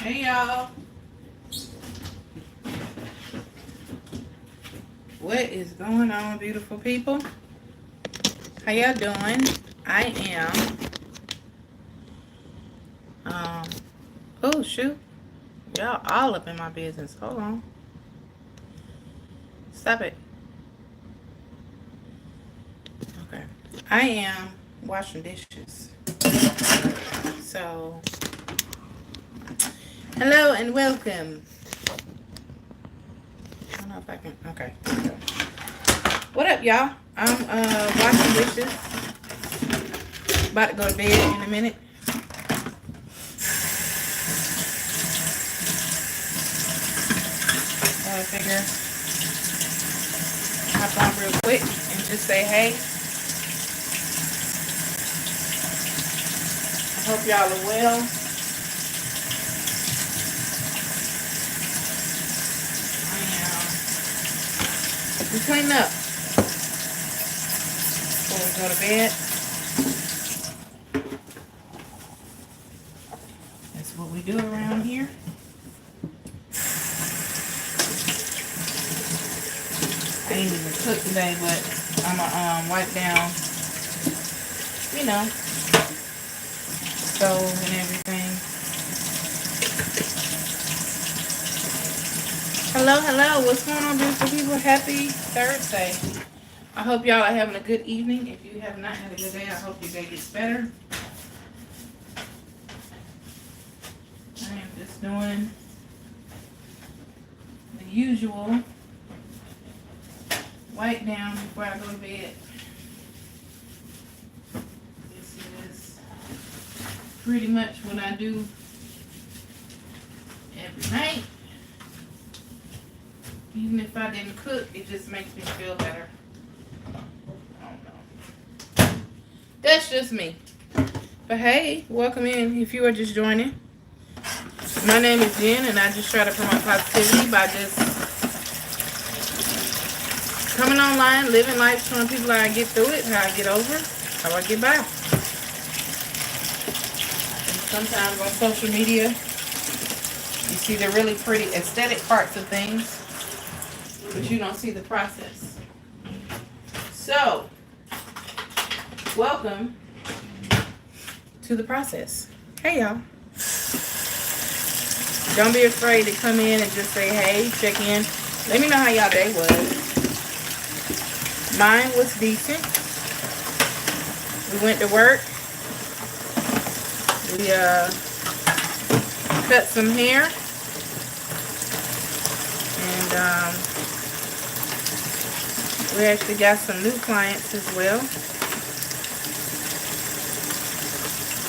Hey y'all. What is going on, beautiful people? How y'all doing? I am oh shoot. Y'all all up in my business. Hold on. Stop it. Okay. I am washing dishes. So hello and welcome. I don't know if I can. Okay. What up, y'all? I'm washing dishes. About to go to bed in a minute. So I figure hop on real quick and just say hey. I hope y'all are well. We clean up before we go to bed. That's what we do around here. I ain't even cook today, but I'm gonna wipe down, you know, stove and everything. Hello, hello. What's going on, beautiful people? Happy Thursday. I hope y'all are having a good evening. If you have not had a good day, I hope your day gets better. I am just doing the usual wipe down before I go to bed. This is pretty much what I do every night. Even if I didn't cook, it just makes me feel better. I don't know. That's just me. But hey, welcome in if you are just joining. My name is Jen, and I just try to promote positivity by just coming online, living life, showing people how I get through it, how I get over it, how I get by. And sometimes on social media, you see the really pretty aesthetic parts of things, but you don't see the process. So, welcome to the process. Hey, y'all. Don't be afraid to come in and just say, hey, check in. Let me know how y'all day was. Mine was decent. We went to work. We cut some hair. And we actually got some new clients as well.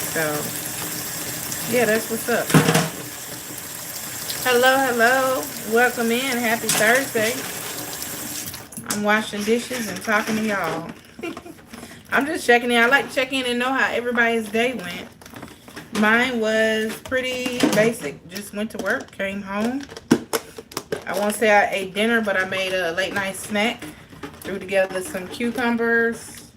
So, yeah, that's what's up. Hello, hello. Welcome in. Happy Thursday. I'm washing dishes and talking to y'all. I'm just checking in. I like to check in and know how everybody's day went. Mine was pretty basic. Just went to work, came home. I won't say I ate dinner, but I made a late night snack. Threw together some cucumbers,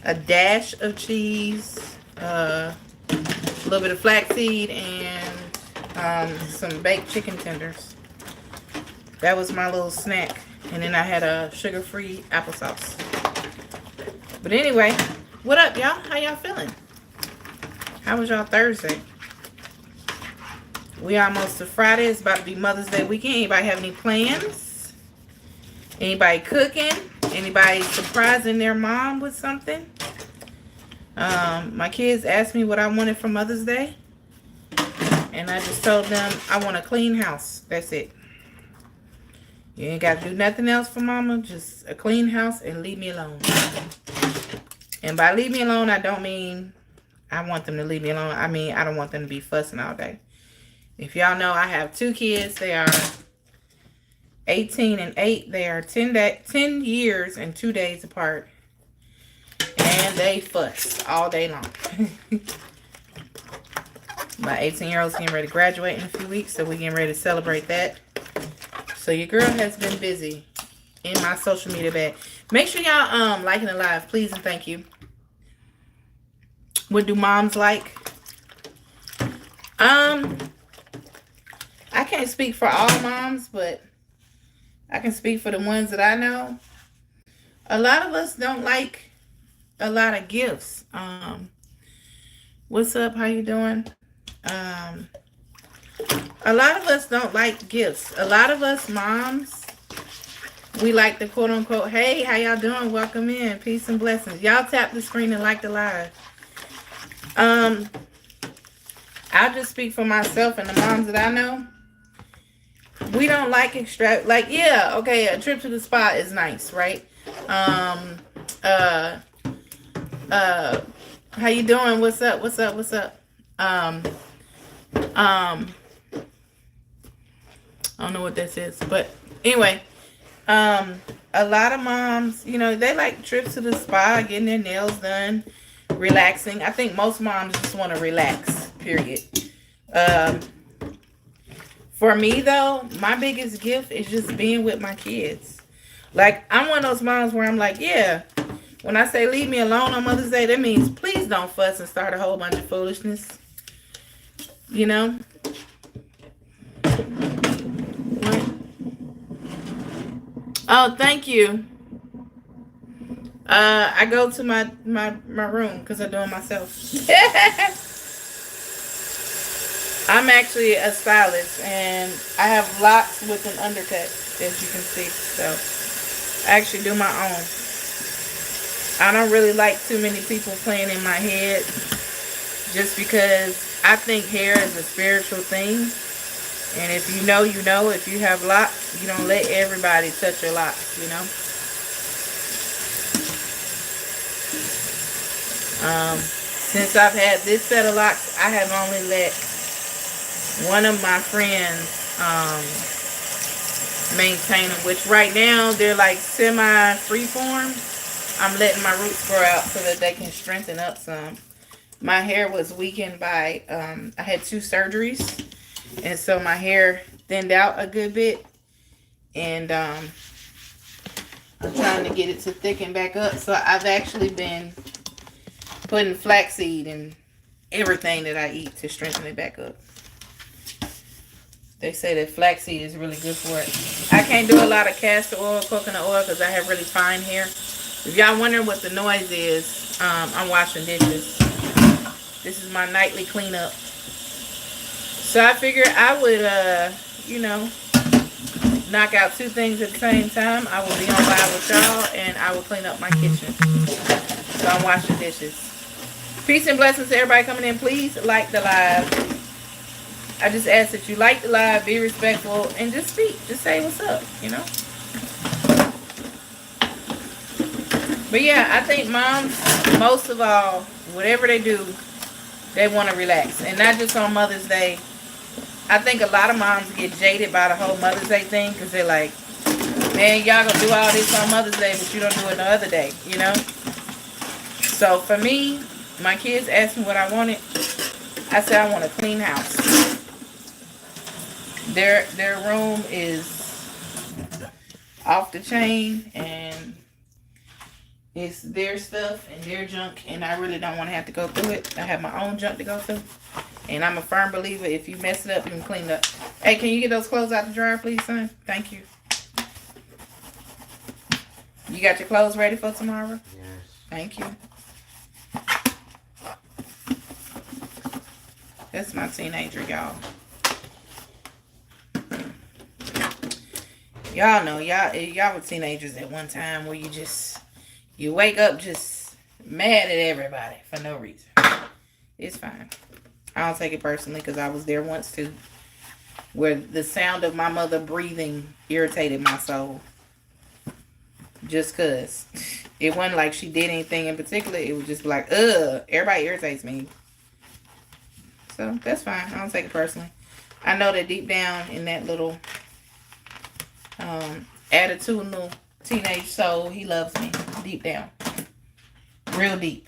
a dash of cheese, a little bit of flaxseed, and some baked chicken tenders. That was my little snack. And then I had a sugar-free applesauce. But anyway, what up, y'all? How y'all feeling? How was y'all Thursday? We almost to Friday. It's about to be Mother's Day weekend. Anybody have any plans? Anybody cooking? Anybody surprising their mom with something? My kids asked me what I wanted for Mother's Day. And I just told them I want a clean house. That's it. You ain't got to do nothing else for mama. Just a clean house and leave me alone. And by leave me alone, I don't mean I want them to leave me alone. I mean, I don't want them to be fussing all day. If y'all know, I have two kids. They are 18 and 8. They are 10 years and 2 days apart. And they fuss all day long. My 18-year-old's getting ready to graduate in a few weeks, so we're getting ready to celebrate that. So your girl has been busy in my social media bag. Make sure y'all liking the live, please and thank you. What do moms like? can't speak for all moms, but I can speak for the ones that I know. A lot of us don't like a lot of gifts. What's up? How you doing? Um, a lot of us don't like gifts. A lot of us moms, we like the quote unquote, hey, how y'all doing? Welcome in. Peace and blessings. Y'all tap the screen and like the live. I'll just speak for myself and the moms that I know. We don't like yeah, okay, a trip to the spa is nice, right? Uh how you doing? What's up? I don't know what this is, but anyway, a lot of moms, they like trips to the spa, getting their nails done, relaxing. I think most moms just want to relax, period. For me though, my biggest gift is just being with my kids. Like, I'm one of those moms where I'm like, yeah, when I say leave me alone on Mother's Day, that means please don't fuss and start a whole bunch of foolishness. Oh, thank you. I go to my room because I do it myself. I'm actually a stylist, and I have locks with an undercut, as you can see. So I actually do my own. I don't really like too many people playing in my head, just because I think hair is a spiritual thing. And if you know, you know. If you have locks, you don't let everybody touch your locks, Since I've had this set of locks, I have only let one of my friends maintain them, which right now they're like semi-freeform. I'm letting my roots grow out so that they can strengthen up some. My hair was weakened by, I had 2 surgeries. And so my hair thinned out a good bit. And I'm trying to get it to thicken back up. So I've actually been putting flaxseed in everything that I eat to strengthen it back up. They say that flaxseed is really good for it. I can't do a lot of castor oil, coconut oil, because I have really fine hair. If y'all wondering what the noise is, I'm washing dishes. This is my nightly cleanup. So I figured I would, knock out 2 things at the same time. I will be on live with y'all, and I will clean up my kitchen. So I'm washing dishes. Peace and blessings to everybody coming in. Please like the live. I just ask that you like the live, be respectful, and just speak. Just say what's up, But yeah, I think moms, most of all, whatever they do, they want to relax. And not just on Mother's Day. I think a lot of moms get jaded by the whole Mother's Day thing, because they're like, man, y'all gonna do all this on Mother's Day, but you don't do it no other day, So for me, my kids asked me what I wanted. I said I want a clean house. Their room is off the chain, and it's their stuff and their junk, and I really don't want to have to go through it. I have my own junk to go through. And I'm a firm believer, if you mess it up, you can clean it up. Hey, can you get those clothes out the dryer, please, son? Thank you. You got your clothes ready for tomorrow? Yes. Thank you. That's my teenager, y'all. Y'all know, y'all were teenagers at one time where you wake up just mad at everybody for no reason. It's fine. I don't take it personally, because I was there once too, where the sound of my mother breathing irritated my soul. Just because. It wasn't like she did anything in particular. It was just like, ugh, everybody irritates me. So that's fine. I don't take it personally. I know that deep down in that little attitudinal teenage soul, he loves me. Deep down. Real deep.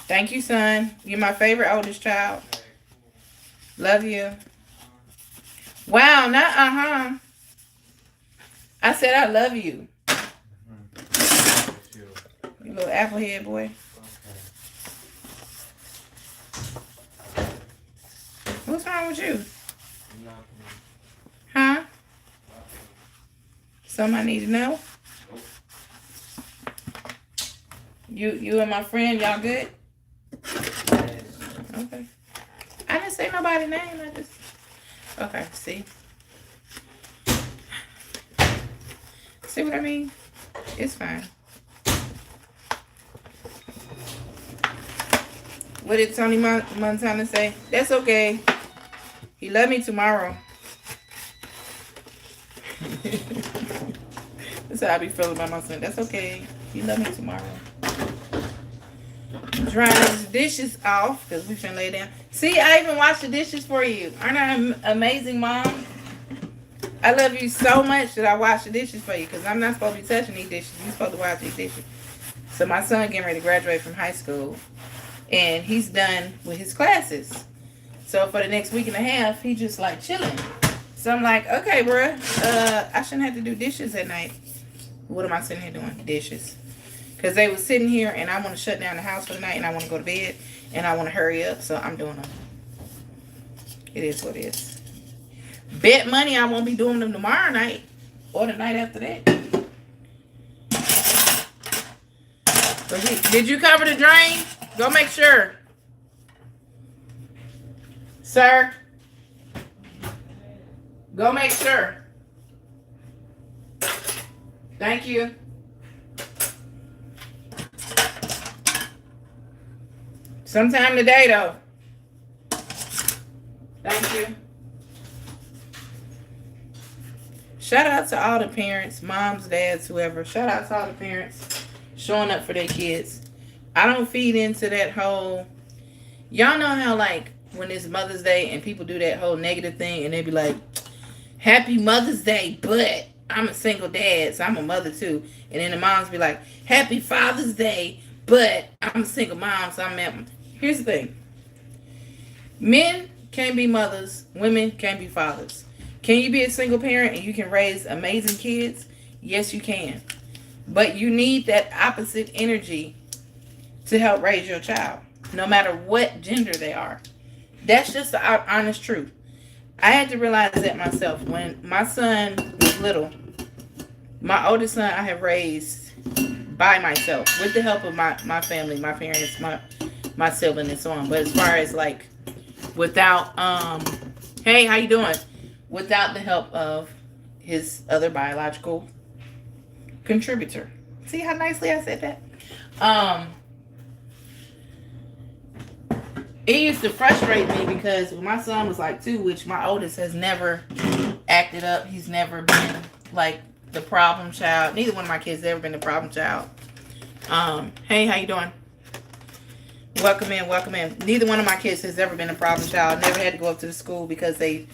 Thank you, son. You're my favorite oldest child. Love you. Wow, not I said I love you. You little applehead boy. What's wrong with you? Huh? Something I need to know? You and my friend, y'all good? Okay. I didn't say nobody's name. I just... Okay, see? See what I mean? It's fine. What did Tony Montana say? That's okay. He love me tomorrow. That's how I be feeling about my son. That's okay. He love me tomorrow. Drying these dishes off because we finna lay down. See, I even washed the dishes for you. Aren't I an amazing mom? I love you so much that I wash the dishes for you because I'm not supposed to be touching these dishes. You're supposed to wash these dishes. So my son getting ready to graduate from high school and he's done with his classes. So for the next week and a half, he just like chilling. So I'm like, okay, bruh, I shouldn't have to do dishes at night. What am I sitting here doing? Dishes. Because they was sitting here and I want to shut down the house for the night and I want to go to bed and I want to hurry up. So I'm doing them. It is what it is. Bet money I won't be doing them tomorrow night or the night after that. Did you cover the drain? Go make sure. Sir. Go make sure. Thank you. Sometime today, though. Thank you. Shout out to all the parents, moms, dads, whoever. Shout out to all the parents showing up for their kids. I don't feed into that whole... Y'all know how, like, when it's Mother's Day and people do that whole negative thing and they be like, Happy Mother's Day, but I'm a single dad, so I'm a mother too. And then the moms be like, Happy Father's Day, but I'm a single mom, so I'm at... Here's the thing. Men can't be mothers. Women can't be fathers. Can you be a single parent and you can raise amazing kids? Yes, you can. But you need that opposite energy to help raise your child, no matter what gender they are. That's just the honest truth. I had to realize that myself. When my son was little, my oldest son I have raised by myself with the help of my family, my parents, my sibling and so on. But as far as like without hey, how you doing? Without the help of his other biological contributor. See how nicely I said that? It used to frustrate me because when my son was like 2, which my oldest has never acted up. He's never been like the problem child. Neither one of my kids has ever been the problem child. Hey, how you doing? Welcome in, welcome in. Neither one of my kids has ever been a problem child. Never had to go up to the school because they've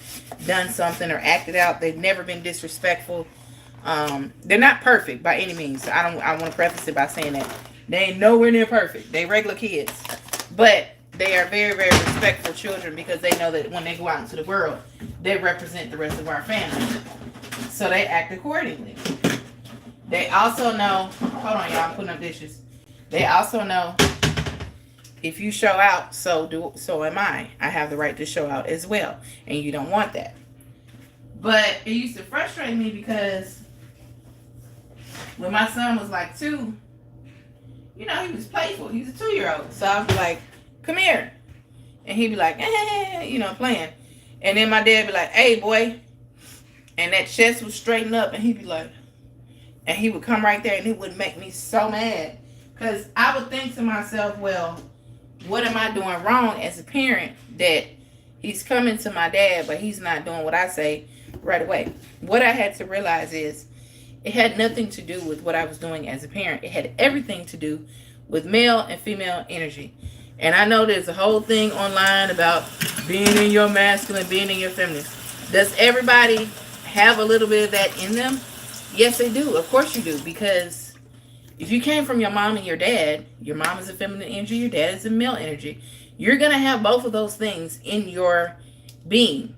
done something or acted out. They've never been disrespectful. They're not perfect by any means. I want to preface it by saying that. They ain't nowhere near perfect. They regular kids. But they are very, very respectful children because they know that when they go out into the world, they represent the rest of our family. So they act accordingly. They also know, hold on y'all, I'm putting up dishes. They also know if you show out, so am I. I have the right to show out as well. And you don't want that. But it used to frustrate me because when my son was like 2, you know, he was playful. He was a 2-year-old. So I'd be like, come here. And he'd be like, you know, playing. And then my dad be like, hey, boy. And that chest would straighten up and he'd be like, and he would come right there and it would make me so mad. Because I would think to myself, well, what am I doing wrong as a parent that he's coming to my dad, but he's not doing what I say right away? What I had to realize is it had nothing to do with what I was doing as a parent. It had everything to do with male and female energy. And I know there's a whole thing online about being in your masculine, being in your feminine. Does everybody have a little bit of that in them? Yes, they do. Of course you do. Because if you came from your mom and your dad, your mom is a feminine energy, your dad is a male energy. You're going to have both of those things in your being.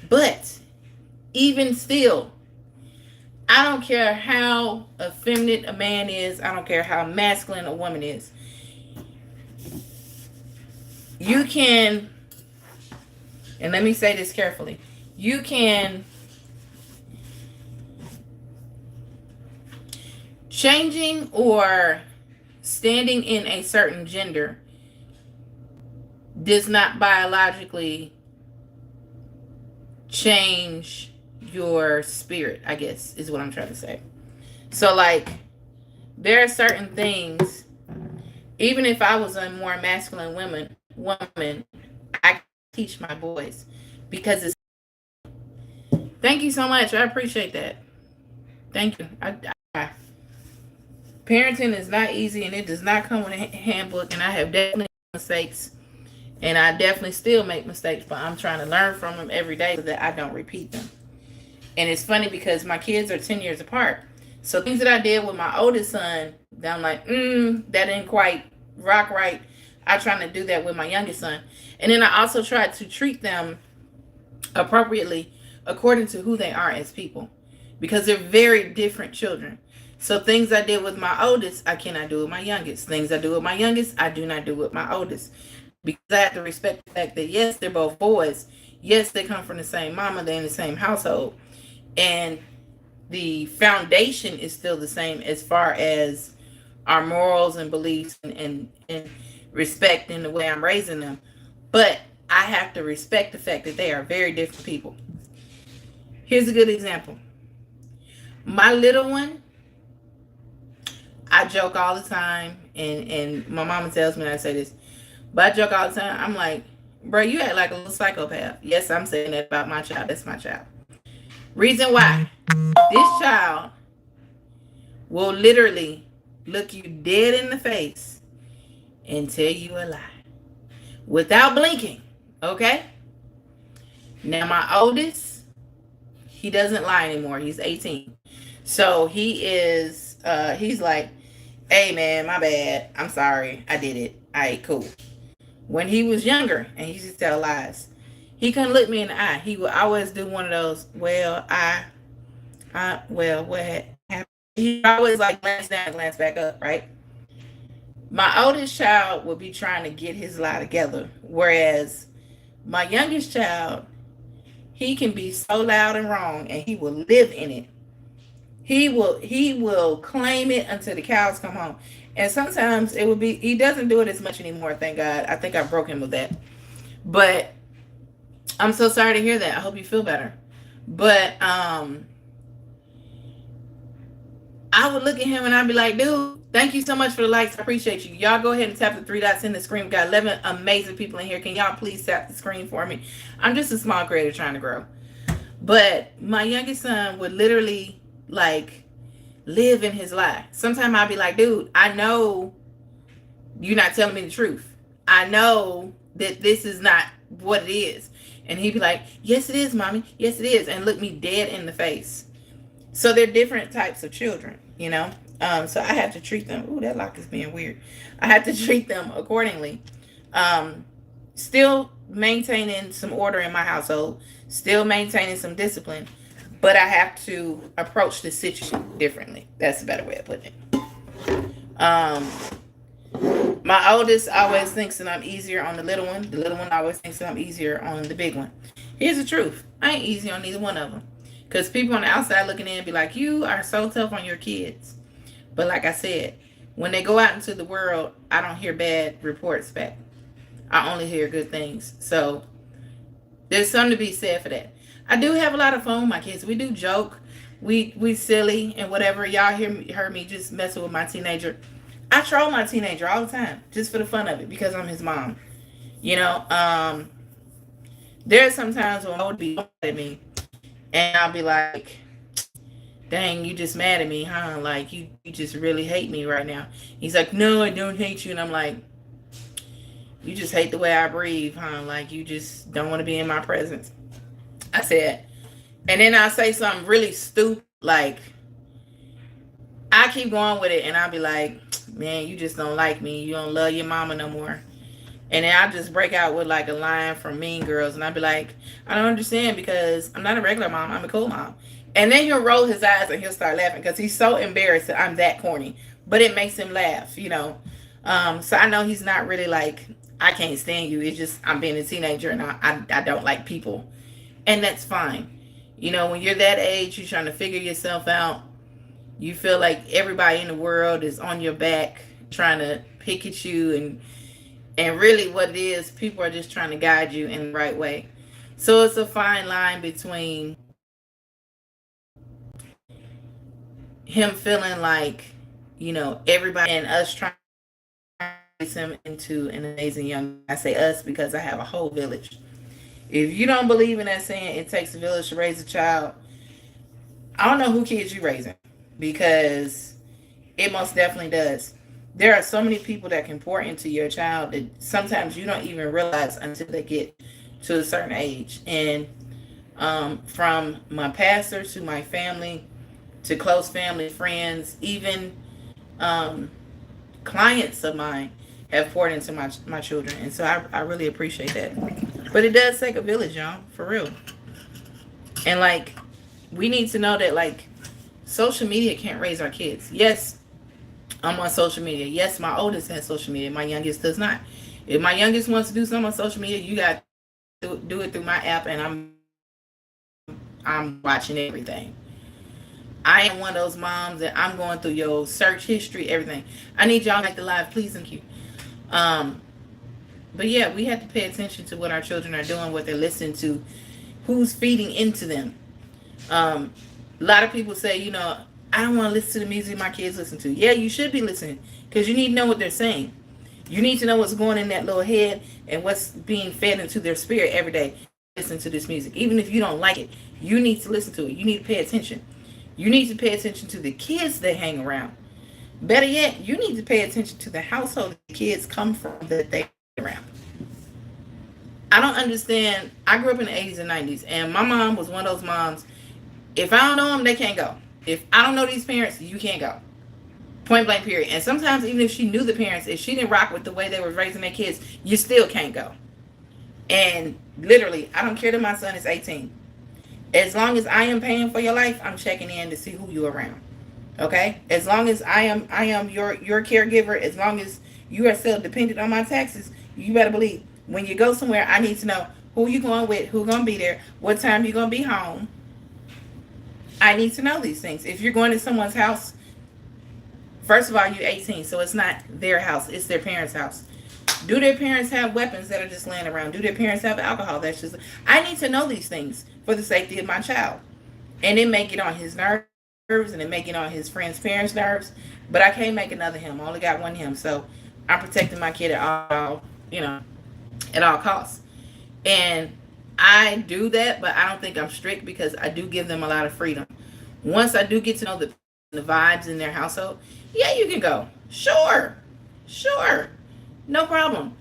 But even still, I don't care how effeminate a man is. I don't care how masculine a woman is. You can, and let me say this carefully, you can changing or standing in a certain gender does not biologically change your spirit, I guess is what I'm trying to say. So like there are certain things, even if I was a more masculine woman, I teach my boys because it's. Thank you so much. I appreciate that. Thank you. Parenting is not easy, and it does not come with a handbook. And I have definitely made mistakes, and I definitely still make mistakes, but I'm trying to learn from them every day so that I don't repeat them. And it's funny because my kids are 10 years apart. So things that I did with my oldest son, that I'm like, that didn't quite rock right. I trying to do that with my youngest son. And then I also try to treat them appropriately according to who they are as people, because they're very different children. So things I did with my oldest, I cannot do with my youngest. Things I do with my youngest, I do not do with my oldest. Because I have to respect the fact that yes, they're both boys. Yes, they come from the same mama, they're in the same household. And the foundation is still the same as far as our morals and beliefs and respect in the way I'm raising them. But I have to respect the fact that they are very different people. Here's a good example. My little one, I joke all the time, and my mama tells me I say this, but I joke all the time. I'm like, bro, you act like a little psychopath. Yes, I'm saying that about my child. That's my child. Reason why. This child will literally look you dead in the face and tell you a lie without blinking. Okay? Now my oldest, he doesn't lie anymore. He's 18. So he's like, hey man, my bad. I'm sorry. I did it. All right, cool. When he was younger and he used to tell lies, he couldn't look me in the eye. He would always do one of those, well, what happened? He always like glance down, glance back up, right? My oldest child would be trying to get his lie together, whereas my youngest child, he can be so loud and wrong, and he will live in it. He will claim it until the cows come home. And sometimes it would be, he doesn't do it as much anymore, thank God. I think I broke him with that. But I'm so sorry to hear that. I hope you feel better. But I would look at him and I'd be like, dude, thank you so much for the likes. I appreciate you. Y'all go ahead and tap the 3 dots in the screen. We got 11 amazing people in here. Can y'all please tap the screen for me? I'm just a small creator trying to grow. But my youngest son would literally like live in his lie. Sometimes I'd be like, dude, I know you're not telling me the truth. I know that this is not what it is. And he'd be like, yes, it is, mommy. Yes, it is. And look me dead in the face. So they're different types of children, you know. So I have to treat them. Ooh, that lock is being weird. I have to treat them accordingly. Still maintaining some order in my household. Still maintaining some discipline. But I have to approach the situation differently. That's a better way of putting it. My oldest always thinks that I'm easier on the little one. The little one always thinks that I'm easier on the big one. Here's the truth. I ain't easy on neither one of them. Because people on the outside looking in be like, you are so tough on your kids. But like I said, when they go out into the world, I don't hear bad reports back. I only hear good things. So there's something to be said for that. I do have a lot of fun with my kids. We do joke. We silly and whatever. Y'all heard me just messing with my teenager. I troll my teenager all the time just for the fun of it because I'm his mom. You know, there's sometimes when I would be mad at me and I'll be like, dang, you just mad at me, huh? Like, you just really hate me right now. He's like, no, I don't hate you. And I'm like, you just hate the way I breathe, huh? Like, you just don't want to be in my presence. I said, and then I'll say something really stupid, like, I keep going with it, and I'll be like, man, you just don't like me. You don't love your mama no more. And then I'll just break out with, like, a line from Mean Girls, and I'll be like, I don't understand because I'm not a regular mom. I'm a cool mom. And then he'll roll his eyes, and he'll start laughing because he's so embarrassed that I'm that corny. But it makes him laugh, you know. So I know he's not really like, I can't stand you. It's just I'm being a teenager, and I don't like people. And that's fine. You know, when you're that age, you're trying to figure yourself out. You feel like everybody in the world is on your back trying to pick at you, and really what it is, people are just trying to guide you in the right way. So it's a fine line between him feeling like, everybody and us trying to raise him into an amazing young man. I say us because I have a whole village. If you don't believe in that saying, it takes a village to raise a child, I don't know who kids you raising, because it most definitely does. There are so many people that can pour into your child that sometimes you don't even realize until they get to a certain age. And from my pastor to my family to close family, friends, even um, clients of mine have poured into my children. And so I really appreciate that. But it does take a village, y'all, for real. And like, we need to know that, like, social media can't raise our kids. Yes, I'm on social media. Yes, my oldest has social media. My youngest does not. If my youngest wants to do something on social media, you got to do it through my app, and I'm watching everything. I am one of those moms that I'm going through your search history, everything. I need y'all to like the live, please and you. But yeah, we have to pay attention to what our children are doing, what they're listening to, who's feeding into them. A lot of people say, I don't want to listen to the music my kids listen to. Yeah, you should be listening, because you need to know what they're saying. You need to know what's going in that little head and what's being fed into their spirit every day. Listen to this music. Even if you don't like it, you need to listen to it. You need to pay attention. You need to pay attention to the kids they hang around. Better yet, you need to pay attention to the household the kids come from that they around. I don't understand. I grew up in the 80s and 90s, and my mom was one of those moms. If I don't know them, they can't go. If I don't know these parents, you can't go. Point blank, period. And sometimes, even if she knew the parents, if she didn't rock with the way they were raising their kids, you still can't go. And literally, I don't care that my son is 18. As long as I am paying for your life, I'm checking in to see who you're around. Okay? As long as I am your caregiver, as long as you are still dependent on my taxes, you better believe when you go somewhere, I need to know who you going with, who's going to be there, what time you're going to be home. I need to know these things. If you're going to someone's house, first of all, you're 18, so it's not their house, it's their parents' house. Do their parents have weapons that are just laying around? Do their parents have alcohol that's just... I need to know these things for the safety of my child. And it may get on his nerves, and it may get on his friends' parents' nerves, but I can't make another him. I only got one him, so I'm protecting my kid at all, at all costs. And I do that, but I don't think I'm strict, because I do give them a lot of freedom. Once I do get to know the vibes in their household, yeah, you can go. Sure. No problem.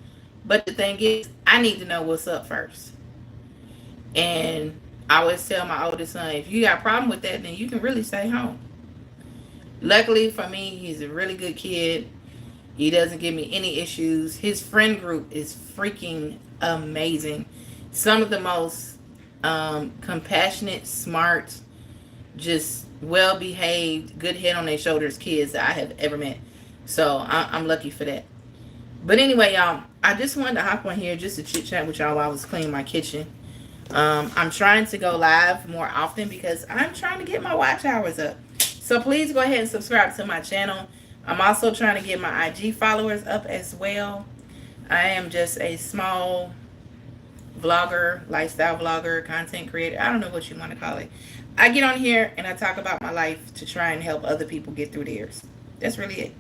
But the thing is, I need to know what's up first. And I always tell my oldest son, if you got a problem with that, then you can really stay home. Luckily for me, he's a really good kid. He doesn't give me any issues. His friend group is freaking amazing. Some of the most compassionate, smart, just well-behaved, good head on their shoulders kids that I have ever met. So I'm lucky for that. But anyway, y'all, I just wanted to hop on here just to chit chat with y'all while I was cleaning my kitchen. I'm trying to go live more often because I'm trying to get my watch hours up. So please go ahead and subscribe to my channel. I'm also trying to get my IG followers up as well. I am just a small vlogger, lifestyle vlogger, content creator. I don't know what you want to call it. I get on here and I talk about my life to try and help other people get through theirs. That's really it.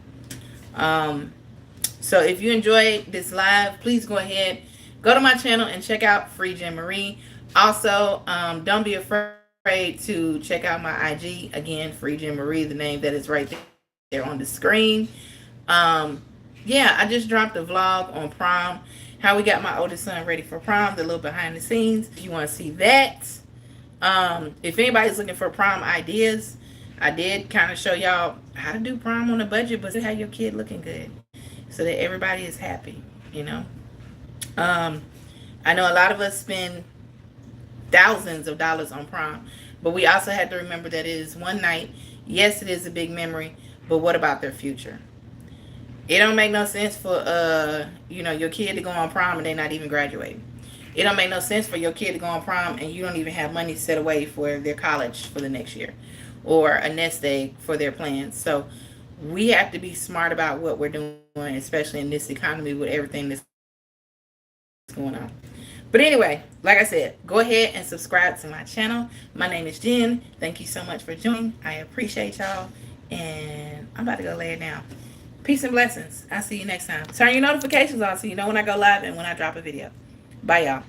So if you enjoyed this live, please go ahead, go to my channel and check out Free Jen Marie. Also, don't be afraid to check out my IG. Again, Free Jen Marie, the name that is right there on the screen. Yeah, I just dropped a vlog on prom, how we got my oldest son ready for prom, the little behind the scenes. If you want to see that, if anybody's looking for prom ideas, I did kind of show y'all how to do prom on a budget, but have your kid looking good so that everybody is happy, I know a lot of us spend thousands of dollars on prom, but we also have to remember that it is one night. Yes, it is a big memory, but what about their future? It don't make no sense for your kid to go on prom and they're not even graduating. It don't make no sense for your kid to go on prom and you don't even have money set away for their college for the next year or a nest egg for their plans. So we have to be smart about what we're doing, especially in this economy with everything that's going on. But anyway, like I said, go ahead and subscribe to my channel. My name is Jen. Thank you so much for joining. I appreciate y'all. And I'm about to go lay it down. Peace and blessings. I'll see you next time. Turn your notifications on so you know when I go live and when I drop a video. Bye, y'all.